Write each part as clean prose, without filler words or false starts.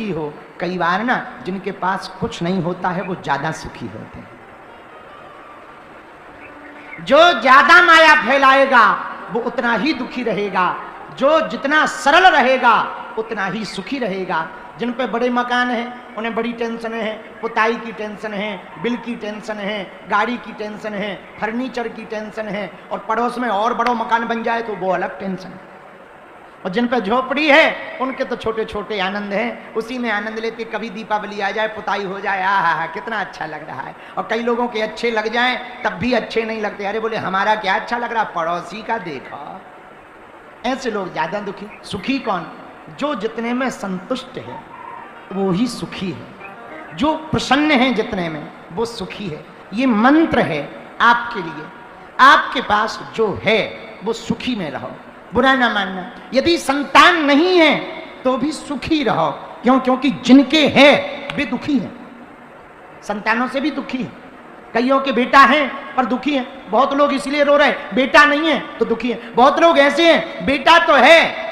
सुखी हो। कई बार ना जिनके पास कुछ नहीं होता है वो ज्यादा सुखी होते हैं। जो ज्यादा माया फैलाएगा वो उतना ही दुखी रहेगा, जो जितना सरल रहेगा उतना ही सुखी रहेगा। जिन पे बड़े मकान हैं उन्हें बड़ी टेंशन है, पुताई की टेंशन है, बिल की टेंशन है, गाड़ी की टेंशन है, फर्नीचर की टेंशन है, और पड़ोस में और बड़ा मकान बन जाए तो वो अलग टेंशन है। और जिन पे झोपड़ी है उनके तो छोटे छोटे आनंद हैं, उसी में आनंद लेते। कभी दीपावली आ जाए, पुताई हो जाए, आहा कितना अच्छा लग रहा है। और कई लोगों के अच्छे लग जाएं तब भी अच्छे नहीं लगते। अरे बोले हमारा क्या अच्छा लग रहा, पड़ोसी का देखो। ऐसे लोग ज्यादा दुखी। सुखी कौन? जो जितने में संतुष्ट है वो ही सुखी है। जो प्रसन्न है जितने में वो सुखी है। ये मंत्र है आपके लिए। आपके पास जो है वो सुखी में रहो, बुरा ना मानना। यदि संतान नहीं है तो भी सुखी रहो। क्यों? क्योंकि जिनके है वे दुखी हैं, संतानों से भी दुखी हैं। कईयों के बेटा है पर दुखी है। बहुत लोग इसलिए रो रहे बेटा नहीं है तो दुखी है। बहुत लोग ऐसे हैं बेटा तो है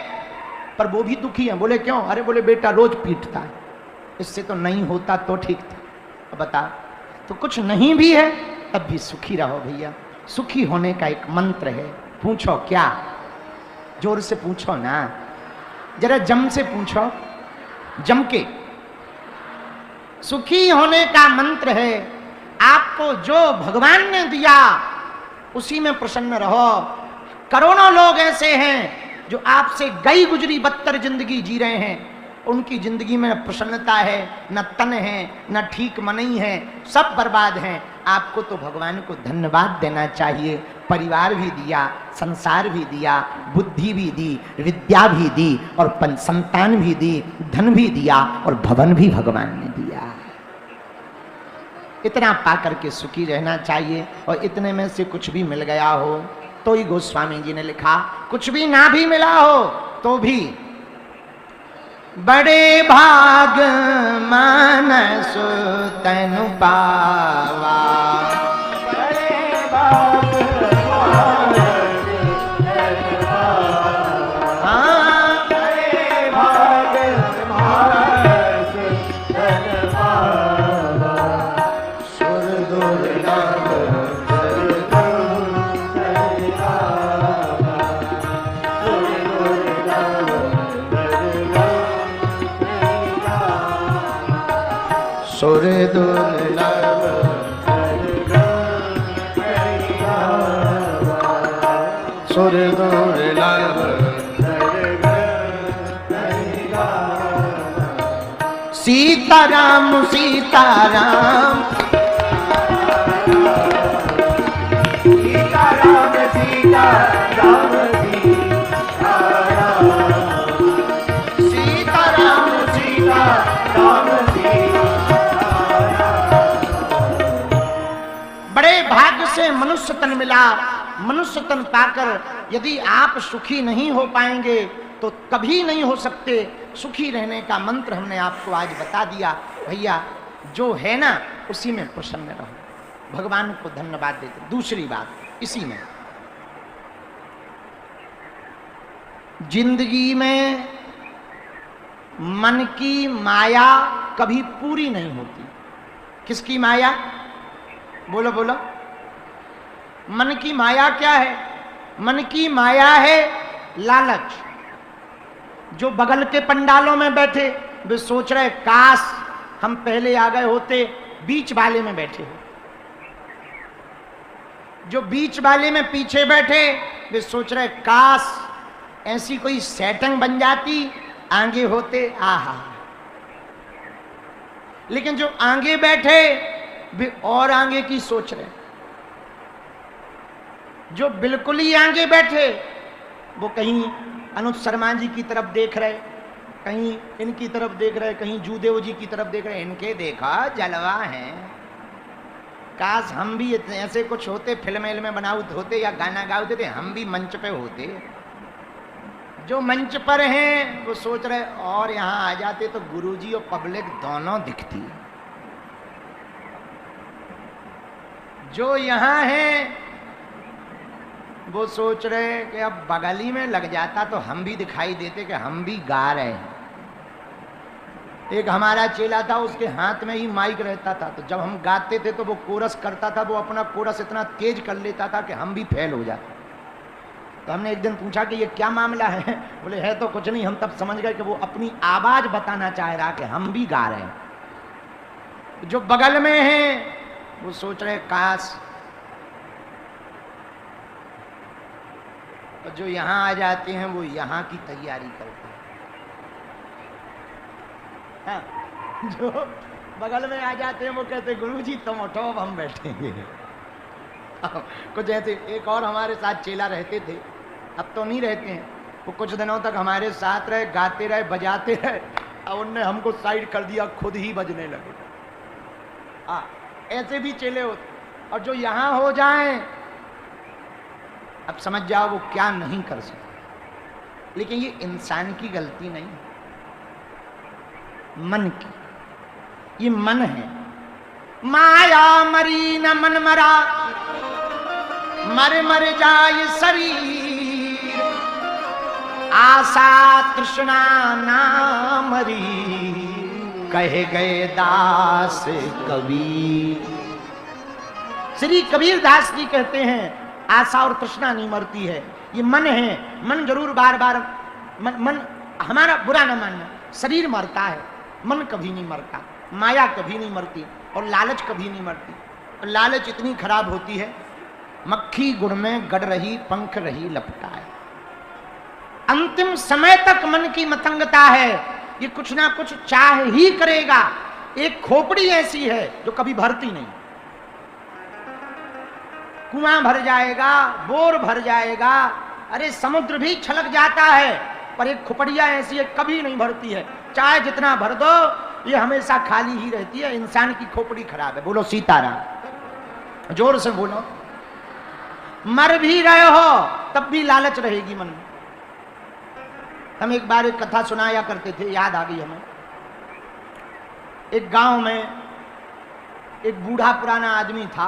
पर वो भी दुखी है। बोले क्यों? अरे बोले बेटा रोज पीटता है, इससे तो नहीं होता तो ठीक था। बता, तो कुछ नहीं भी है तब भी सुखी रहो भैया। सुखी होने का एक मंत्र है। पूछो क्या? जोर से पूछो ना, जरा जम से पूछो, जम के। सुखी होने का मंत्र है आपको जो भगवान ने दिया उसी में प्रसन्न रहो। करोड़ों लोग ऐसे हैं जो आपसे गई गुजरी बदतर जिंदगी जी रहे हैं, उनकी जिंदगी में प्रसन्नता है, न तन है न ठीक मनई है, सब बर्बाद हैं। आपको तो भगवान को धन्यवाद देना चाहिए। परिवार भी दिया, संसार भी दिया, बुद्धि भी दी, विद्या भी दी, और संतान भी दी, धन भी दिया, और भवन भी भगवान ने दिया। इतना पा करके सुखी रहना चाहिए। और इतने में से कुछ भी मिल गया हो तो ही गोस्वामी जी ने लिखा, कुछ भी ना भी मिला हो तो भी बड़े भाग मानस तनु पावा। बड़े भाग मानस तनु पावा। हाँ, बड़े भाग मानस तनु पावा। सुर दुर्लभ सुर दुर्लभ सुर दुर्लभ सीताराम सीताराम सीताराम सीताराम सीताराम सीताराम। बड़े भाग्य से मनुष्य तन मिला। मनुष्य तन पाकर यदि आप सुखी नहीं हो पाएंगे तो कभी नहीं हो सकते। सुखी रहने का मंत्र हमने आपको आज बता दिया। भैया जो है ना उसी में प्रसन्न रहो, भगवान को धन्यवाद देते। दूसरी बात इसी में, जिंदगी में मन की माया कभी पूरी नहीं होती। किसकी माया? बोलो बोलो। मन की माया क्या है? मन की माया है लालच। जो बगल के पंडालों में बैठे वे सोच रहे काश हम पहले आ गए होते, बीच वाले में बैठे हो। जो बीच वाले में पीछे बैठे वे सोच रहे काश ऐसी कोई सेटिंग बन जाती, आगे होते। आहा। लेकिन जो आगे बैठे वे और आगे की सोच रहे। जो बिल्कुल ही आगे बैठे वो कहीं अनुज शर्मा जी की तरफ देख रहे, कहीं इनकी तरफ देख रहे, कहीं जूदेव जी की तरफ देख रहे। इनके देखा जलवा है, काश हम भी ऐसे कुछ होते, फिल्म में बनाउत होते या गाना गाते थे, हम भी मंच पे होते। जो मंच पर हैं वो सोच रहे और यहाँ आ जाते तो गुरुजी और पब्लिक दोनों दिखती। जो यहाँ हैं वो सोच रहे कि अब बगली में लग जाता तो हम भी दिखाई देते कि हम भी गा रहे हैं। एक हमारा चेला था, उसके हाथ में ही माइक रहता था, तो जब हम गाते थे तो वो कोरस करता था, वो अपना कोरस इतना तेज कर लेता था कि हम भी फेल हो जाते। तो हमने एक दिन पूछा कि ये क्या मामला है? बोले है तो कुछ नहीं। हम तब समझ गए कि वो अपनी आवाज बताना चाह रहा कि हम भी गा रहे हैं। जो बगल में है वो सोच रहे काश, और जो यहां आ जाते हैं वो यहां की तैयारी करते हैं। हाँ, जो बगल में आ जाते हैं वो कहते हैं गुरुजी तुम उठो, अब हम बैठेंगे। कुछ ऐसे एक और हमारे साथ चेला रहते थे, अब तो नहीं रहते हैं। वो कुछ दिनों तक हमारे साथ रहे, गाते रहे, बजाते रहे, और उनने हमको साइड कर दिया, खुद ही बजने लगे। हाँ, ऐसे भी चेले होते। और जो यहां हो जाएं, अब समझ जाओ वो क्या नहीं कर सकते। लेकिन ये इंसान की गलती नहीं, मन की। ये मन है। माया मरी न मन मरा, मर मर जाए शरीर, आशा तृष्णा ना मरी, कहे गए दास कबीर। श्री कबीर दास जी कहते हैं आशा और तृष्णा नहीं मरती है, ये मन है। मन जरूर बार बार मन हमारा बुरा न मानना, शरीर मरता है, मन कभी नहीं मरता, माया कभी नहीं मरती, और लालच कभी नहीं मरती। और लालच इतनी खराब होती है, मक्खी गुड़ में गड़ रही पंख रही लपटाए। अंतिम समय तक मन की मतंगता है, ये कुछ ना कुछ चाह ही करेगा। एक खोपड़ी ऐसी है जो कभी भरती नहीं। कुआं भर जाएगा, बोर भर जाएगा, अरे समुद्र भी छलक जाता है, पर एक खोपड़िया ऐसी है कभी नहीं भरती है। चाहे जितना भर दो ये हमेशा खाली ही रहती है। इंसान की खोपड़ी खराब है। बोलो सीताराम, जोर से बोलो। मर भी रहे हो तब भी लालच रहेगी मन में। हम एक बार एक कथा सुनाया करते थे, याद आ गई हमें। एक गांव में एक बूढ़ा पुराना आदमी था,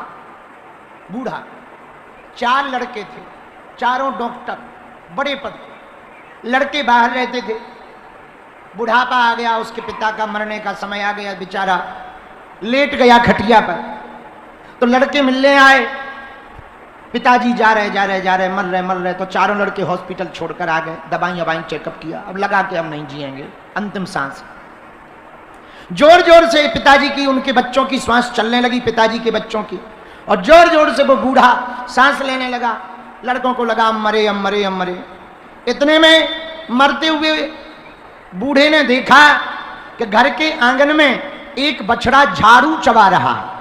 बूढ़ा। 4 लड़के थे, चारों डॉक्टर, बड़े पद के। लड़के बाहर रहते थे। बुढ़ापा आ गया, उसके पिता का मरने का समय आ गया, बेचारा लेट गया खटिया पर। तो लड़के मिलने आए, पिताजी जा रहे मर रहे। तो चारों लड़के हॉस्पिटल छोड़कर आ गए, दवाई चेकअप किया, अब लगा के हम नहीं जिएंगे, अंतिम सांस। जोर जोर से पिताजी की, उनके बच्चों की श्वास चलने लगी, पिताजी के बच्चों की, और जोर जोर से वो बूढ़ा सांस लेने लगा। लड़कों को लगा हम मरे। इतने में मरते हुए बूढ़े ने देखा कि घर के आंगन में एक बछड़ा झाड़ू चबा रहा है।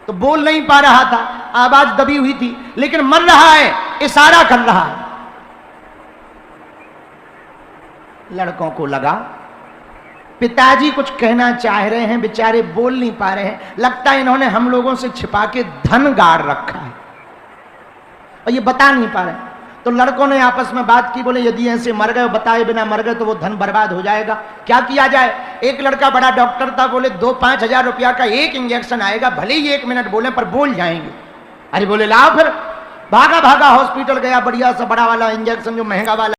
तो बोल नहीं पा रहा था, आवाज दबी हुई थी, लेकिन मर रहा है, इशारा कर रहा है। लड़कों को लगा पिताजी कुछ कहना चाह रहे हैं, बेचारे बोल नहीं पा रहे हैं, लगता है इन्होंने हम लोगों से छिपा के धन गाड़ रखा है और ये बता नहीं पा रहे। तो लड़कों ने आपस में बात की, बोले यदि ऐसे मर गए, बताए बिना मर गए तो वो धन बर्बाद हो जाएगा, क्या किया जाए। एक लड़का बड़ा डॉक्टर था, बोले 2-5 हजार रुपया का एक इंजेक्शन आएगा, भले ही 1 मिनट बोले पर बोल जाएंगे। अरे बोले लाओ फिर। भागा हॉस्पिटल गया, बढ़िया सा बड़ा वाला इंजेक्शन जो महंगा वाला